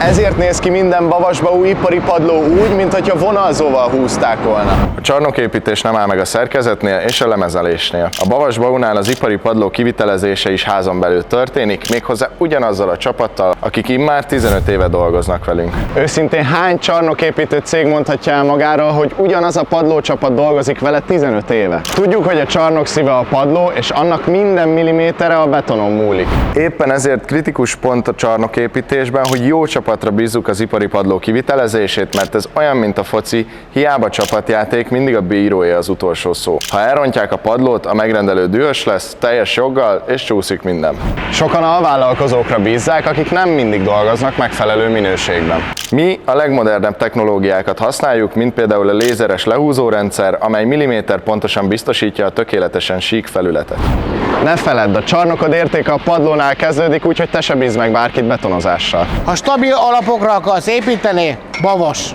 Ezért néz ki minden Bavasbaú ipari padló úgy, mintha vonalzóval húzták volna. A csarnoképítés nem áll meg a szerkezetnél és a lemezelésnél. A Bavasbaúnál az ipari padló kivitelezése is házon belül történik, méghozzá ugyanazzal a csapattal, akik immár 15 éve dolgoznak velünk. Őszintén hány csarnoképítő cég mondhatja el magáról, hogy ugyanaz a padlócsapat dolgozik vele 15 éve? Tudjuk, hogy a csarnok szíve a padló, és annak minden millimétere a betonon múlik. Éppen ezért kritikus pont a csarnoképítésben, hogy jó csapatra bízzuk az ipari padló kivitelezését, mert ez olyan, mint a foci, hiába csapatjáték, mindig a bírója az utolsó szó. Ha elrontják a padlót, a megrendelő dühös lesz, teljes joggal, és csúszik minden. Sokan alvállalkozókra bízzák, akik nem mindig dolgoznak megfelelő minőségben. Mi a legmodernebb technológiákat használjuk, mint például a lézeres lehúzórendszer, amely milliméter pontosan biztosítja a tökéletesen sík felületet. Ne feledd, a csarnokod értéke a padlónál kezdődik, úgyhogy te se bízz meg bárkit betonozással. Ha stabil alapokra akarsz építeni, Bavas.